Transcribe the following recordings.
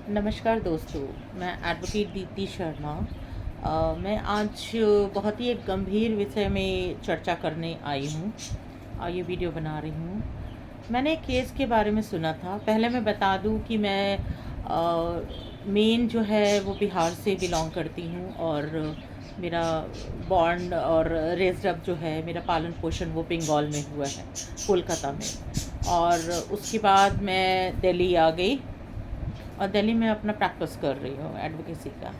नमस्कार दोस्तों, मैं एडवोकेट दीप्ति शर्मा। मैं आज बहुत ही एक गंभीर विषय में चर्चा करने आई हूँ और ये वीडियो बना रही हूँ। मैंने एक केस के बारे में सुना था। पहले मैं बता दूँ कि मैं मेन जो है वो बिहार से बिलोंग करती हूँ और मेरा बॉर्न और रेज्ड अप जो है, मेरा पालन पोषण वो बंगाल में हुआ है, कोलकाता में। और उसके बाद मैं दिल्ली आ गई और दिल्ली में अपना प्रैक्टिस कर रही हूँ एडवोकेसी का।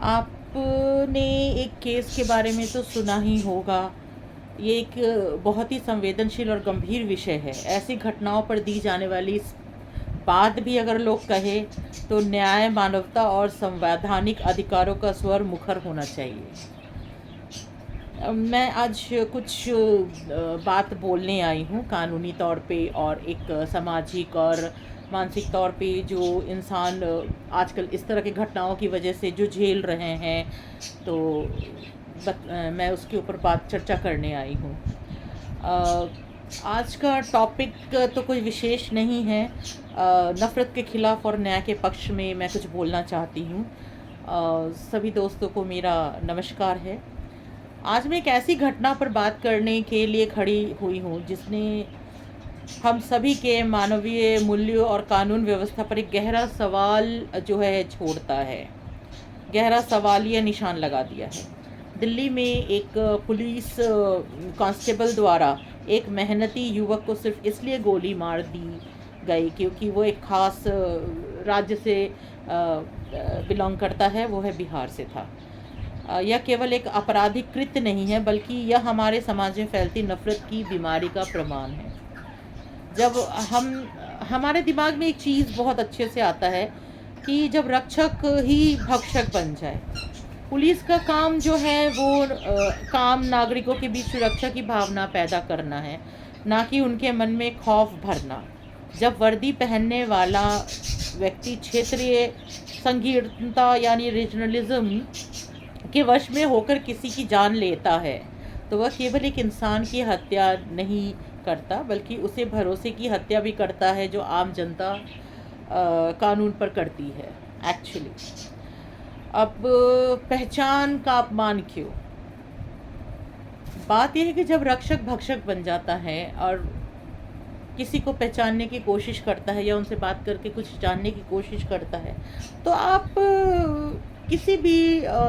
आपने एक केस के बारे में तो सुना ही होगा। ये एक बहुत ही संवेदनशील और गंभीर विषय है। ऐसी घटनाओं पर दी जाने वाली इस बात भी अगर लोग कहें तो न्याय, मानवता और संवैधानिक अधिकारों का स्वर मुखर होना चाहिए। मैं आज कुछ बात बोलने आई हूँ कानूनी तौर पे और एक सामाजिक और मानसिक तौर पे जो इंसान आजकल इस तरह की घटनाओं की वजह से जो झेल रहे हैं, तो मैं उसके ऊपर बात चर्चा करने आई हूँ। आज का टॉपिक तो कोई विशेष नहीं है। नफ़रत के ख़िलाफ़ और न्याय के पक्ष में मैं कुछ बोलना चाहती हूँ। सभी दोस्तों को मेरा नमस्कार है। आज मैं एक ऐसी घटना पर बात करने के लिए खड़ी हुई हूँ जिसने हम सभी के मानवीय मूल्यों और कानून व्यवस्था पर एक गहरा सवाल जो है छोड़ता है, गहरा सवालिया निशान लगा दिया है। दिल्ली में एक पुलिस कांस्टेबल द्वारा एक मेहनती युवक को सिर्फ इसलिए गोली मार दी गई क्योंकि वो एक ख़ास राज्य से बिलोंग करता है, वो है बिहार से था। यह केवल एक आपराधिक कृत्य नहीं है, बल्कि यह हमारे समाज में फैलती नफ़रत की बीमारी का प्रमाण है। जब हमारे दिमाग में एक चीज़ बहुत अच्छे से आता है कि जब रक्षक ही भक्षक बन जाए। पुलिस का काम जो है वो काम नागरिकों के बीच सुरक्षा की भावना पैदा करना है, ना कि उनके मन में खौफ भरना। जब वर्दी पहनने वाला व्यक्ति क्षेत्रीय संकीर्णता यानी रीजनलिज्म के वश में होकर किसी की जान लेता है, तो वह केवल एक इंसान की हत्या नहीं करता, बल्कि उसे भरोसे की हत्या भी करता है जो आम जनता कानून पर करती है एक्चुअली। अब पहचान का अपमान क्यों? बात यह है कि जब रक्षक भक्षक बन जाता है और किसी को पहचानने की कोशिश करता है या उनसे बात करके कुछ जानने की कोशिश करता है, तो आप किसी भी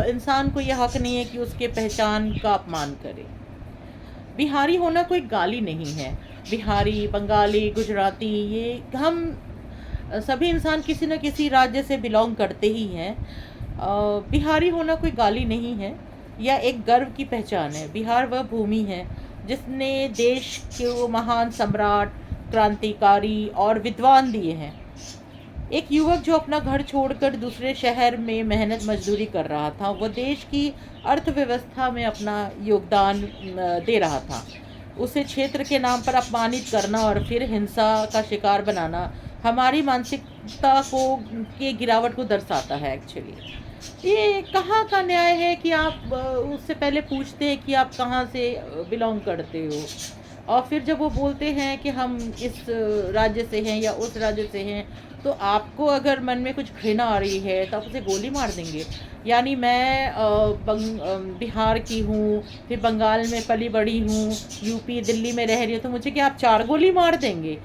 इंसान को यह हक नहीं है कि उसके पहचान का अपमान करे। बिहारी होना कोई गाली नहीं है। बिहारी, बंगाली, गुजराती, ये हम सभी इंसान किसी न किसी राज्य से बिलोंग करते ही हैं। बिहारी होना कोई गाली नहीं है, यह एक गर्व की पहचान है। बिहार वह भूमि है जिसने देश को महान सम्राट, क्रांतिकारी और विद्वान दिए हैं। एक युवक जो अपना घर छोड़कर दूसरे शहर में मेहनत मजदूरी कर रहा था, वह देश की अर्थव्यवस्था में अपना योगदान दे रहा था। उसे क्षेत्र के नाम पर अपमानित करना और फिर हिंसा का शिकार बनाना हमारी मानसिकता को के गिरावट को दर्शाता है एक्चुअली। ये कहाँ का न्याय है कि आप उससे पहले पूछते हैं कि आप कहाँ से बिलोंग करते हो, और फिर जब वो बोलते हैं कि हम इस राज्य से हैं या उस राज्य से हैं, तो आपको अगर मन में कुछ घृणा आ रही है तो आप उसे गोली मार देंगे। यानी मैं बिहार की हूँ, फिर बंगाल में पली बड़ी हूँ, यूपी दिल्ली में रह रही हूँ, तो मुझे क्या आप 4 गोली मार देंगे?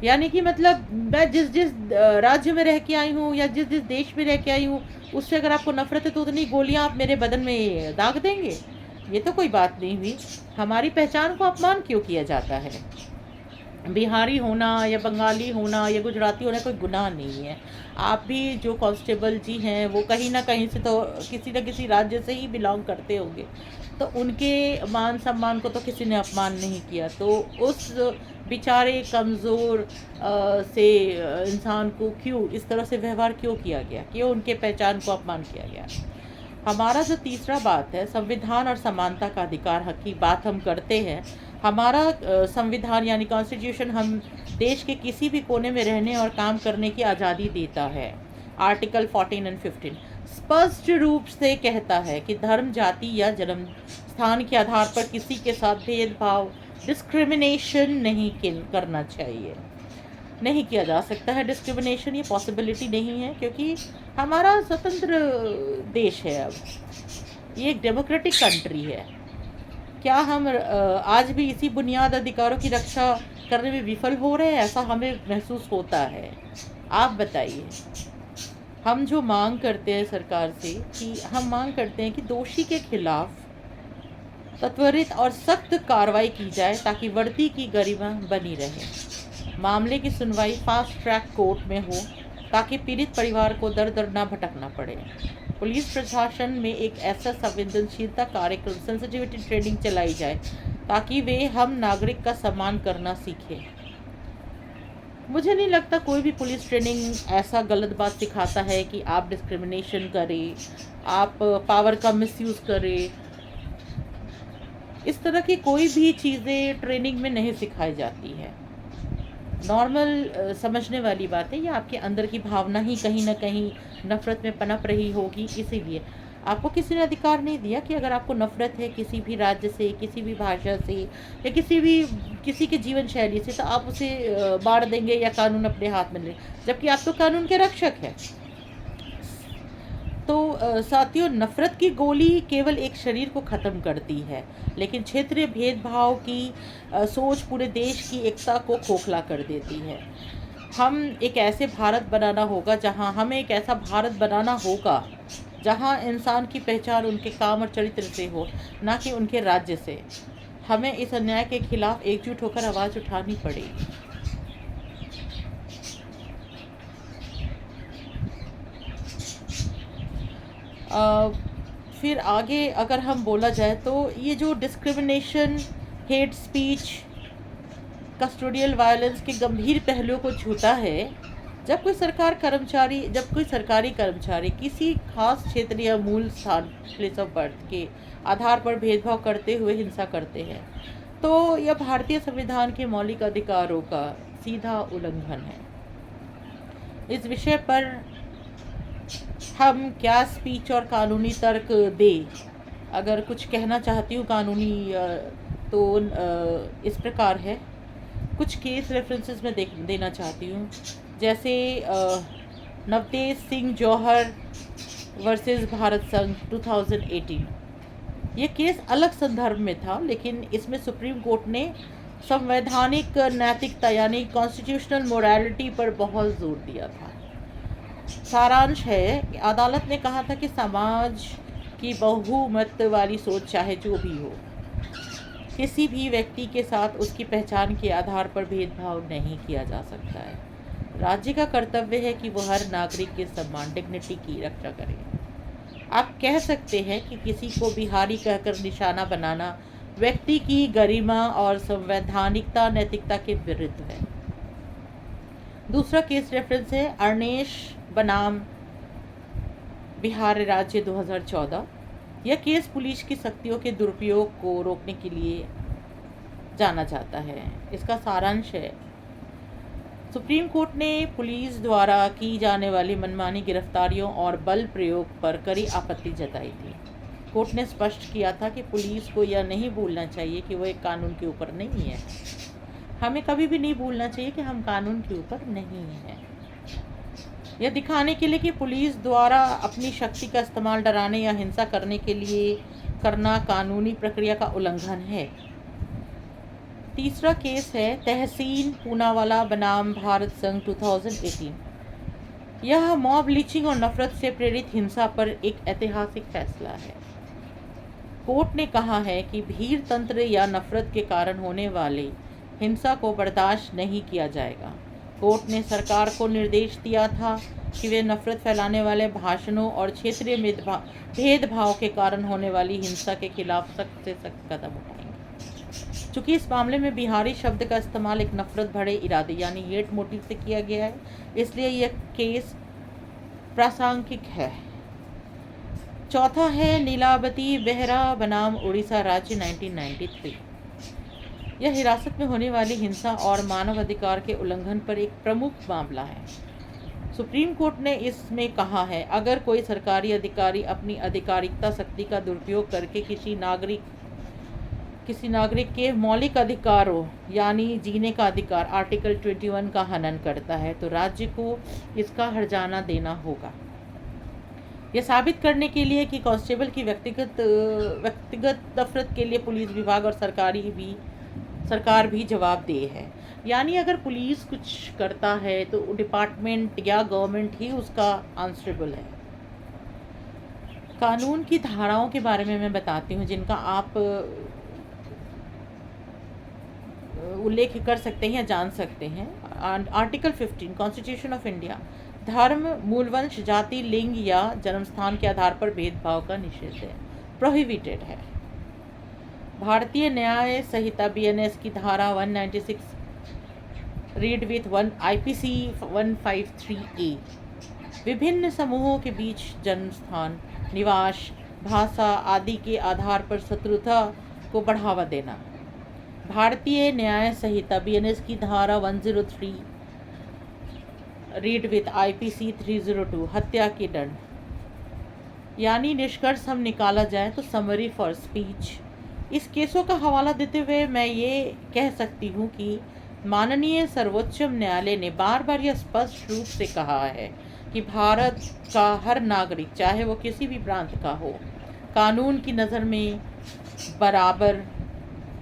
यानी कि मतलब मैं जिस जिस राज्य में रह के आई हूँ या जिस जिस देश में रह के आई हूँ, उससे अगर आपको नफ़रत है तो उतनी गोलियाँ आप मेरे बदन में दाग देंगे? ये तो कोई बात नहीं हुई। हमारी पहचान को अपमान क्यों किया जाता है? बिहारी होना या बंगाली होना या गुजराती होना कोई गुनाह नहीं है। आप भी जो कांस्टेबल जी हैं वो कहीं ना कहीं से तो किसी न किसी राज्य से ही बिलोंग करते होंगे, तो उनके मान सम्मान को तो किसी ने अपमान नहीं किया। तो उस बेचारे कमज़ोर से इंसान को क्यों इस तरह से व्यवहार क्यों किया गया, क्यों उनके पहचान को अपमान किया गया? हमारा जो तीसरा बात है संविधान और समानता का अधिकार हक की बात हम करते हैं। हमारा संविधान यानी कॉन्स्टिट्यूशन हम देश के किसी भी कोने में रहने और काम करने की आज़ादी देता है। आर्टिकल 14 और 15 स्पष्ट रूप से कहता है कि धर्म, जाति या जन्म स्थान के आधार पर किसी के साथ भेदभाव, डिस्क्रिमिनेशन नहीं करना चाहिए। नहीं किया जा सकता है डिस्क्रिमिनेशन, ये पॉसिबिलिटी नहीं है, क्योंकि हमारा स्वतंत्र देश है। अब ये एक डेमोक्रेटिक कंट्री है। क्या हम आज भी इसी बुनियाद अधिकारों की रक्षा करने में विफल हो रहे हैं? ऐसा हमें महसूस होता है। आप बताइए। हम जो मांग करते हैं सरकार से, कि हम मांग करते हैं कि दोषी के खिलाफ त्वरित और सख्त कार्रवाई की जाए ताकि वर्दी की गरिमा बनी रहे। मामले की सुनवाई फास्ट ट्रैक कोर्ट में हो ताकि पीड़ित परिवार को दर दर न भटकना पड़े। पुलिस प्रशासन में एक ऐसा संवेदनशीलता कार्यक्रम, सेंसिटिविटी ट्रेनिंग चलाई जाए ताकि वे हम नागरिक का सम्मान करना सीखें। मुझे नहीं लगता कोई भी पुलिस ट्रेनिंग ऐसा गलत बात सिखाता है कि आप डिस्क्रिमिनेशन करें, आप पावर का मिसयूज़ करें। इस तरह की कोई भी चीज़ें ट्रेनिंग में नहीं सिखाई जाती है। नॉर्मल समझने वाली बात है। ये आपके अंदर की भावना ही कहीं ना कहीं नफ़रत में पनप रही होगी, इसीलिए आपको किसी ने अधिकार नहीं दिया कि अगर आपको नफ़रत है किसी भी राज्य से, किसी भी भाषा से, या किसी के जीवन शैली से, तो आप उसे बाढ़ देंगे या कानून अपने हाथ में ले, जबकि आप तो कानून के रक्षक हैं। तो साथियों, नफ़रत की गोली केवल एक शरीर को ख़त्म करती है, लेकिन क्षेत्रीय भेदभाव की सोच पूरे देश की एकता को खोखला कर देती है। हमें एक ऐसा भारत बनाना होगा जहां इंसान की पहचान उनके काम और चरित्र से हो, ना कि उनके राज्य से। हमें इस अन्याय के खिलाफ एकजुट होकर आवाज़ उठानी पड़ेगी। फिर आगे अगर हम बोला जाए तो ये जो discrimination, hate speech, custodial violence के गंभीर पहलुओं को छूता है। जब कोई सरकारी कर्मचारी किसी खास क्षेत्र या मूल स्थान, प्लेस ऑफ बर्थ के आधार पर भेदभाव करते हुए हिंसा करते हैं, तो यह भारतीय संविधान के मौलिक अधिकारों का सीधा उल्लंघन है। इस विषय पर हम क्या स्पीच और कानूनी तर्क दे? अगर कुछ कहना चाहती हूँ कानूनी, तो इस प्रकार है। कुछ केस रेफरेंसेस में देना चाहती हूँ, जैसे नवतेज सिंह जौहर वर्सेस भारत संघ 2018। ये केस अलग संदर्भ में था, लेकिन इसमें सुप्रीम कोर्ट ने संवैधानिक नैतिकता यानी कॉन्स्टिट्यूशनल मोरालिटी पर बहुत जोर दिया था। सारांश है कि अदालत ने कहा था कि समाज की बहुमत वाली सोच चाहे जो भी हो, किसी भी व्यक्ति के साथ उसकी पहचान के आधार पर भेदभाव नहीं किया जा सकता है। राज्य का कर्तव्य है कि वह हर नागरिक के सम्मान, डिग्निटी की रक्षा करे। आप कह सकते हैं कि किसी को बिहारी कहकर निशाना बनाना व्यक्ति की गरिमा और संवैधानिकता, नैतिकता के विरुद्ध है। दूसरा केस रेफरेंस है अर्नेश बनाम बिहार राज्य 2014। यह केस पुलिस की शक्तियों के दुरुपयोग को रोकने के लिए जाना जाता है। इसका सारांश है, सुप्रीम कोर्ट ने पुलिस द्वारा की जाने वाली मनमानी गिरफ्तारियों और बल प्रयोग पर कड़ी आपत्ति जताई थी। कोर्ट ने स्पष्ट किया था कि पुलिस को यह नहीं भूलना चाहिए कि वह एक कानून के ऊपर नहीं है। हमें कभी भी नहीं भूलना चाहिए कि हम कानून के ऊपर नहीं हैं। यह दिखाने के लिए कि पुलिस द्वारा अपनी शक्ति का इस्तेमाल डराने या हिंसा करने के लिए करना कानूनी प्रक्रिया का उल्लंघन है। तीसरा केस है तहसीन पूनावाला बनाम भारत संघ 2018। यह मॉब लिंचिंग और नफरत से प्रेरित हिंसा पर एक ऐतिहासिक फैसला है। कोर्ट ने कहा है कि भीड़ तंत्र या नफरत के कारण होने वाले हिंसा को बर्दाश्त नहीं किया जाएगा। कोर्ट ने सरकार को निर्देश दिया था कि वे नफरत फैलाने वाले भाषणों और क्षेत्रीय भेदभाव के कारण होने वाली हिंसा के खिलाफ सख्त से सख्त कदम उठाएंगे। चूँकि इस मामले में बिहारी शब्द का इस्तेमाल एक नफरत भरे इरादे यानी हेट मोटिव से किया गया है, इसलिए यह केस प्रासंगिक है। चौथा है नीलावती बेहरा बनाम उड़ीसा राज्य 1993। यह हिरासत में होने वाली हिंसा और मानव अधिकार के उल्लंघन पर एक प्रमुख मामला है। सुप्रीम कोर्ट ने इसमें कहा है, अगर कोई सरकारी अधिकारी अपनी आधिकारिकता शक्ति का दुरुपयोग करके किसी नागरिक किसी नागरिक के मौलिक अधिकारों यानी जीने का अधिकार आर्टिकल 21 का हनन करता है तो राज्य को इसका हर्जाना देना होगा। यह साबित करने के लिए कि कांस्टेबल की व्यक्तिगत नफरत के लिए पुलिस विभाग और सरकार भी जवाबदेह है। यानी अगर पुलिस कुछ करता है तो डिपार्टमेंट या गवर्नमेंट ही उसका आंसरेबल है। कानून की धाराओं के बारे में मैं बताती हूँ जिनका आप उल्लेख कर सकते हैं या जान सकते हैं। आर्टिकल 15 कॉन्स्टिट्यूशन ऑफ इंडिया, धर्म, मूलवंश, जाति, लिंग या जन्मस्थान के आधार पर भेदभाव का निषेध है, प्रोहिबिटेड है। भारतीय न्याय संहिता बीएनएस की धारा 196 रीड विथ 1 आईपीसी 153A विभिन्न समूहों के बीच जन्मस्थान, निवास, भाषा आदि के आधार पर शत्रुता को बढ़ावा देना। भारतीय न्याय संहिता बीएनएस की धारा 103 रीड विथ आईपीसी 302 हत्या के दंड। यानी निष्कर्ष हम निकाला जाए तो समरी फॉर स्पीच। इस केसों का हवाला देते हुए मैं ये कह सकती हूँ कि माननीय सर्वोच्च न्यायालय ने बार बार यह स्पष्ट रूप से कहा है कि भारत का हर नागरिक चाहे वो किसी भी प्रांत का हो कानून की नज़र में बराबर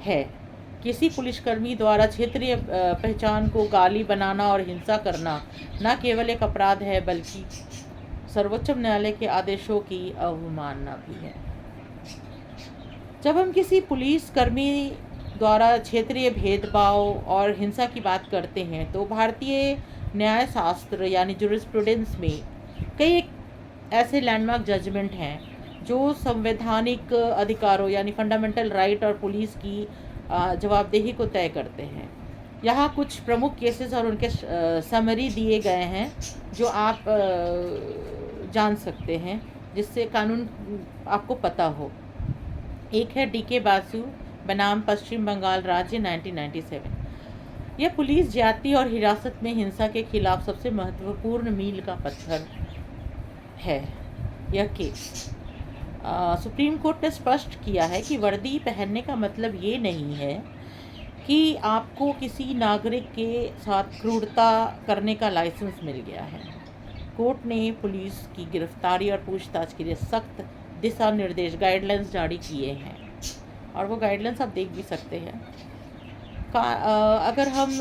है। किसी पुलिसकर्मी द्वारा क्षेत्रीय पहचान को गाली बनाना और हिंसा करना न केवल एक अपराध है बल्कि सर्वोच्च न्यायालय के आदेशों की अवमानना भी है। जब हम किसी पुलिसकर्मी द्वारा क्षेत्रीय भेदभाव और हिंसा की बात करते हैं तो भारतीय न्याय शास्त्र यानी जुरिस्प्रूडेंस में कई ऐसे लैंडमार्क जजमेंट हैं जो संवैधानिक अधिकारों यानी फंडामेंटल राइट और पुलिस की जवाबदेही को तय करते हैं। यहाँ कुछ प्रमुख केसेस और उनके समरी दिए गए हैं जो आप जान सकते हैं जिससे कानून आपको पता हो। एक है डीके बासु बनाम पश्चिम बंगाल राज्य 1997। यह पुलिस जाति और हिरासत में हिंसा के खिलाफ सबसे महत्वपूर्ण मील का पत्थर है। यह केस सुप्रीम कोर्ट ने स्पष्ट किया है कि वर्दी पहनने का मतलब ये नहीं है कि आपको किसी नागरिक के साथ क्रूरता करने का लाइसेंस मिल गया है। कोर्ट ने पुलिस की गिरफ्तारी और पूछताछ के लिए सख्त दिशा निर्देश गाइडलाइंस जारी किए हैं और वो गाइडलाइंस आप देख भी सकते हैं। अगर हम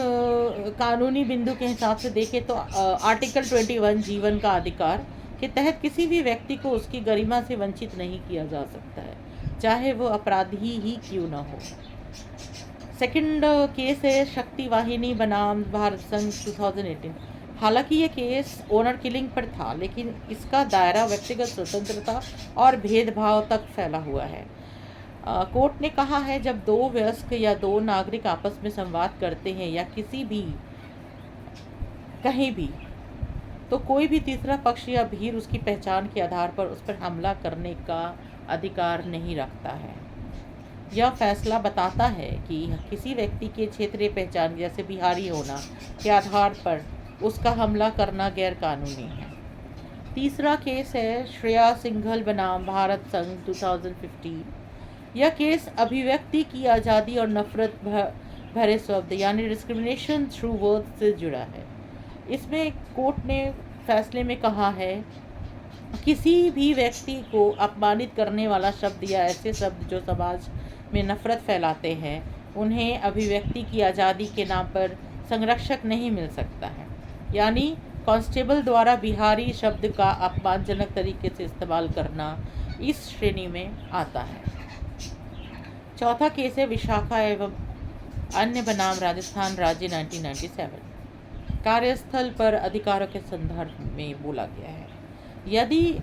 कानूनी बिंदु के हिसाब से देखें तो आर्टिकल 21 जीवन का अधिकार के तहत किसी भी व्यक्ति को उसकी गरिमा से वंचित नहीं किया जा सकता है चाहे वो अपराधी ही क्यों न हो। सेकंड केस है शक्ति वाहिनी बनाम भारत संघ 2018। हालांकि ये केस ओनर किलिंग पर था लेकिन इसका दायरा व्यक्तिगत स्वतंत्रता और भेदभाव तक फैला हुआ है। कोर्ट ने कहा है जब दो वयस्क या दो नागरिक आपस में संवाद करते हैं या किसी भी कहीं भी तो कोई भी तीसरा पक्ष या भीड़ उसकी पहचान के आधार पर उस पर हमला करने का अधिकार नहीं रखता है। यह फैसला बताता है कि किसी व्यक्ति के क्षेत्रीय पहचान जैसे बिहारी होना के आधार पर उसका हमला करना गैर कानूनी है। तीसरा केस है श्रेया सिंघल बनाम भारत संघ 2015। यह केस अभिव्यक्ति की आज़ादी और नफरत भरे शब्द यानी डिस्क्रिमिनेशन थ्रू वर्ड से जुड़ा है। इसमें कोर्ट ने फैसले में कहा है किसी भी व्यक्ति को अपमानित करने वाला शब्द या ऐसे शब्द जो समाज में नफरत फैलाते हैं उन्हें अभिव्यक्ति की आज़ादी के नाम पर संरक्षक नहीं मिल सकता है। यानी कांस्टेबल द्वारा बिहारी शब्द का अपमानजनक तरीके से इस्तेमाल करना इस श्रेणी में आता है। चौथा केस है विशाखा एवं अन्य बनाम राजस्थान राज्य 1997। कार्यस्थल पर अधिकारों के संदर्भ में बोला गया है। यदि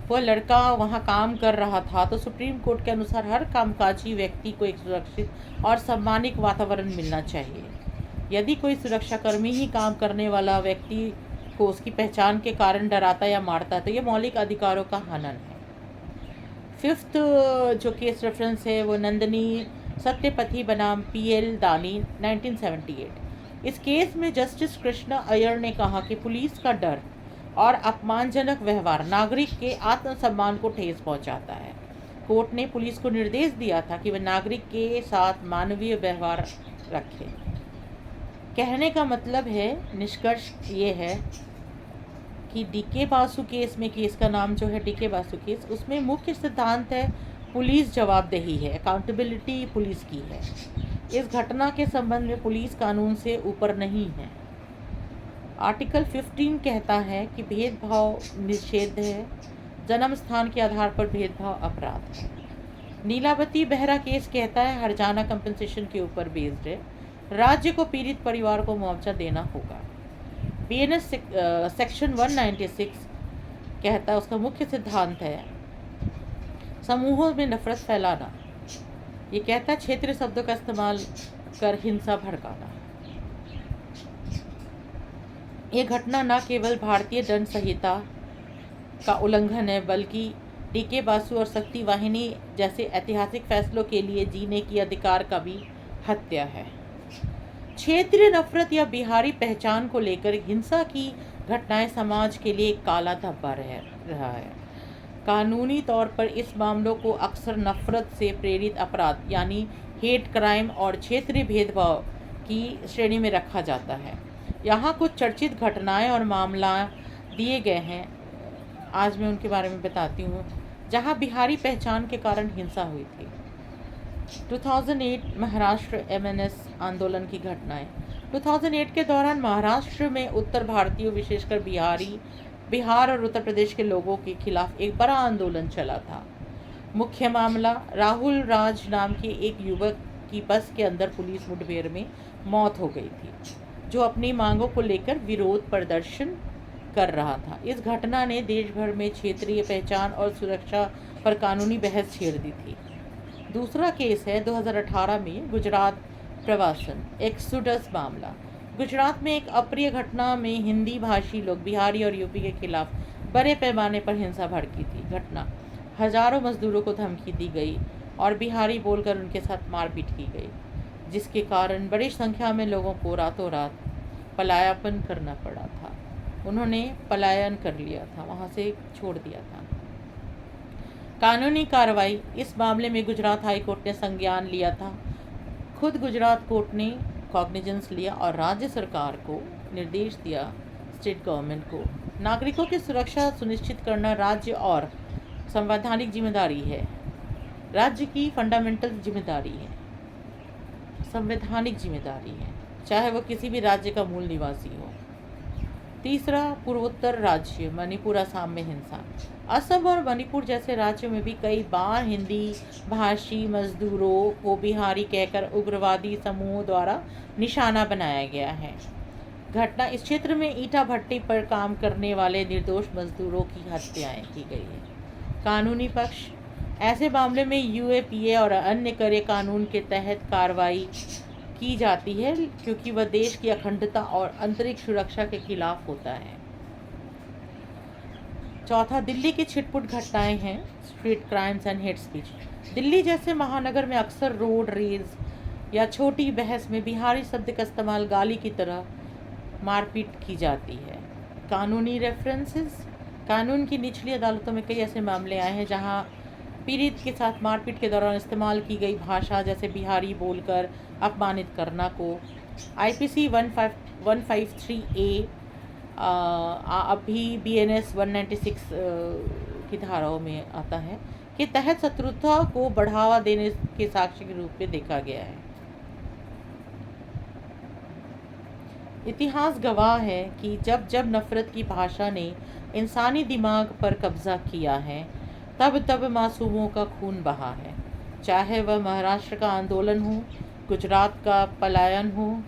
वह लड़का वहां काम कर रहा था तो सुप्रीम कोर्ट के अनुसार हर कामकाजी व्यक्ति को एक सुरक्षित और सम्मानित वातावरण मिलना चाहिए। यदि कोई सुरक्षाकर्मी ही काम करने वाला व्यक्ति को उसकी पहचान के कारण डराता या मारता है तो ये मौलिक अधिकारों का हनन है। फिफ्थ जो केस रेफरेंस है वो नंदिनी सत्यपथी बनाम पीएल दानी 1978। इस केस में जस्टिस कृष्णा अय्यर ने कहा कि पुलिस का डर और अपमानजनक व्यवहार नागरिक के आत्मसम्मान को ठेस पहुंचाता है। कोर्ट ने पुलिस को निर्देश दिया था कि वह नागरिक के साथ मानवीय व्यवहार रखे। कहने का मतलब है, निष्कर्ष ये है कि डीके बासु केस में, केस का नाम जो है डीके बासु केस, उसमें मुख्य सिद्धांत है पुलिस जवाबदेही है, अकाउंटेबिलिटी पुलिस की है। इस घटना के संबंध में पुलिस कानून से ऊपर नहीं है। आर्टिकल 15 कहता है कि भेदभाव निषेध है, जन्म स्थान के आधार पर भेदभाव अपराध है। नीलावती बेहरा केस कहता है हरजाना कंपनसेशन के ऊपर बेस्ड है, राज्य को पीड़ित परिवार को मुआवजा देना होगा। बीएनएस सेक्शन 196 कहता है, उसका मुख्य सिद्धांत है समूहों में नफरत फैलाना। ये कहता है क्षेत्रीय शब्दों का इस्तेमाल कर हिंसा भड़काना। ये घटना न केवल भारतीय दंड संहिता का उल्लंघन है, बल्कि डीके बासु और शक्ति वाहिनी जैसे ऐतिहासिक फैसलों के लिए जीने की अधिकार का भी हत्या है। क्षेत्रीय नफरत या बिहारी पहचान को लेकर हिंसा की घटनाएं समाज के लिए एक काला धब्बा रहा है। कानूनी तौर पर इस मामलों को अक्सर नफरत से प्रेरित अपराध यानी हेट क्राइम और क्षेत्रीय भेदभाव की श्रेणी में रखा जाता है। यहाँ कुछ चर्चित घटनाएं और मामला दिए गए हैं, आज मैं उनके बारे में बताती हूँ, जहाँ बिहारी पहचान के कारण हिंसा हुई थी। 2008 महाराष्ट्र MNS आंदोलन की घटनाएं। 2008 के दौरान महाराष्ट्र में उत्तर भारतीयों, विशेषकर बिहार और उत्तर प्रदेश के लोगों के खिलाफ एक बड़ा आंदोलन चला था। मुख्य मामला, राहुल राज नाम के एक युवक की बस के अंदर पुलिस मुठभेड़ में मौत हो गई थी, जो अपनी मांगों को लेकर विरोध प्रदर्शन कर रहा था। इस घटना ने देश भर में क्षेत्रीय पहचान और सुरक्षा पर कानूनी बहस छेड़ दी थी। दूसरा केस है 2018 में गुजरात प्रवासन एक्सोडस मामला। गुजरात में एक अप्रिय घटना में हिंदी भाषी लोग बिहारी और यूपी के खिलाफ बड़े पैमाने पर हिंसा भड़की थी। घटना, हजारों मजदूरों को धमकी दी गई और बिहारी बोलकर उनके साथ मारपीट की गई, जिसके कारण बड़ी संख्या में लोगों को रातों रात पलायन करना पड़ा था। उन्होंने पलायन कर लिया था, वहाँ से छोड़ दिया था। कानूनी कार्रवाई, इस मामले में गुजरात हाई कोर्ट ने संज्ञान लिया था। खुद गुजरात कोर्ट ने कॉग्निजेंस लिया और राज्य सरकार को निर्देश दिया, स्टेट गवर्नमेंट को, नागरिकों की सुरक्षा सुनिश्चित करना राज्य और संवैधानिक जिम्मेदारी है। राज्य की फंडामेंटल जिम्मेदारी है, संवैधानिक जिम्मेदारी है, चाहे वह किसी भी राज्य का मूल निवासी हो। तीसरा, पूर्वोत्तर राज्य मणिपुर, असम में हिंसा। असम और मणिपुर जैसे राज्यों में भी कई बार हिंदी भाषी मजदूरों को बिहारी कहकर उग्रवादी समूहों द्वारा निशाना बनाया गया है। घटना, इस क्षेत्र में ईंटा भट्टी पर काम करने वाले निर्दोष मजदूरों की हत्याएं की गई है। कानूनी पक्ष, ऐसे मामले में UAPA और अन्य कड़े कानून के तहत कार्रवाई की जाती है, क्योंकि वह देश की अखंडता और आंतरिक सुरक्षा के खिलाफ होता है। चौथा, दिल्ली की छिटपुट घटनाएं हैं, street crimes and hate speech. Delhi जैसे महानगर में अक्सर रोड रेज या छोटी बहस में बिहारी शब्द का इस्तेमाल गाली की तरह मारपीट की जाती है। कानूनी रेफरेंसेस, कानून की निचली अदालतों में कई ऐसे मामले आए हैं जहां पीड़ित के साथ मारपीट के दौरान इस्तेमाल की गई भाषा, जैसे बिहारी बोलकर अपमानित करना, को IPC 153A अभी BNS 196 की धाराओं में आता है, के तहत शत्रुता को बढ़ावा देने के साक्ष्य के रूप में देखा गया है। इतिहास गवाह है कि जब जब नफरत की भाषा ने इंसानी दिमाग पर कब्जा किया है, तब तब मासूमों का खून बहा है। चाहे वह महाराष्ट्र का आंदोलन हो, गुजरात का पलायन हो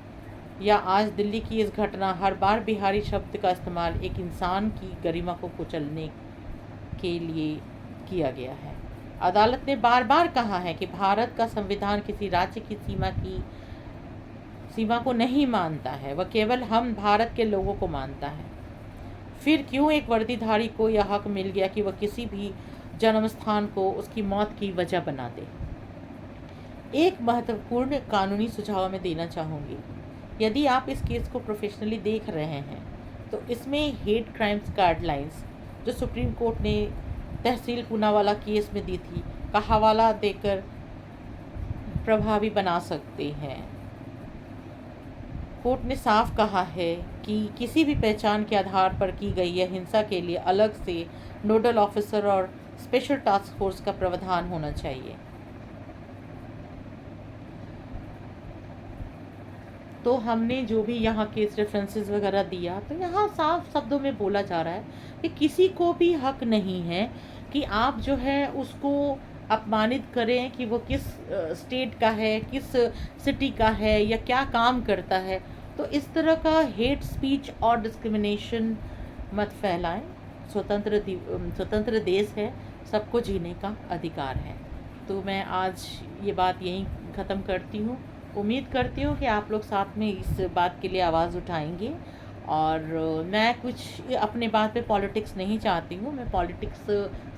या आज दिल्ली की इस घटना, हर बार बिहारी शब्द का इस्तेमाल एक इंसान की गरिमा को कुचलने के लिए किया गया है। अदालत ने बार बार कहा है कि भारत का संविधान किसी राज्य की सीमा को नहीं मानता है, वह केवल हम भारत के लोगों को मानता है। फिर क्यों एक वर्दीधारी को यह हक मिल गया कि वह किसी भी जन्म स्थान को उसकी मौत की वजह बना दे? एक महत्वपूर्ण कानूनी सुझाव मैं देना चाहूँगी। यदि आप इस केस को प्रोफेशनली देख रहे हैं, तो इसमें हेट क्राइम्स गाइडलाइंस जो सुप्रीम कोर्ट ने तहसील पूनावाला केस में दी थी, का हवाला देकर प्रभावी बना सकते हैं। कोर्ट ने साफ कहा है कि किसी भी पहचान के आधार पर की गई यह हिंसा के लिए अलग से नोडल ऑफिसर और स्पेशल टास्क फोर्स का प्रावधान होना चाहिए। तो हमने जो भी यहाँ केस रेफरेंसेस वगैरह दिया, तो यहाँ साफ शब्दों में बोला जा रहा है कि किसी को भी हक नहीं है कि आप जो है उसको अपमानित करें कि वो किस स्टेट का है, किस सिटी का है या क्या काम करता है। तो इस तरह का हेट स्पीच और डिस्क्रिमिनेशन मत फैलाएं। स्वतंत्र देश है, सबको जीने का अधिकार है। तो मैं आज ये बात यहीं ख़त्म करती हूँ। उम्मीद करती हूँ कि आप लोग साथ में इस बात के लिए आवाज़ उठाएंगे। और मैं कुछ अपने बात पे पॉलिटिक्स नहीं चाहती हूँ, मैं पॉलिटिक्स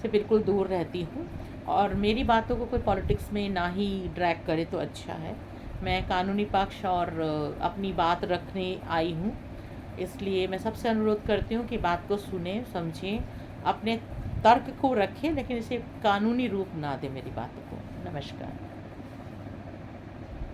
से बिल्कुल दूर रहती हूँ और मेरी बातों को कोई पॉलिटिक्स में ना ही ड्रैग करे तो अच्छा है। मैं कानूनी पक्ष और अपनी बात रखने आई हूँ, इसलिए मैं सबसे अनुरोध करती हूँ कि बात को सुने, समझें, अपने तर्क को रखें, लेकिन इसे कानूनी रूप ना दें मेरी बातों को। नमस्कार।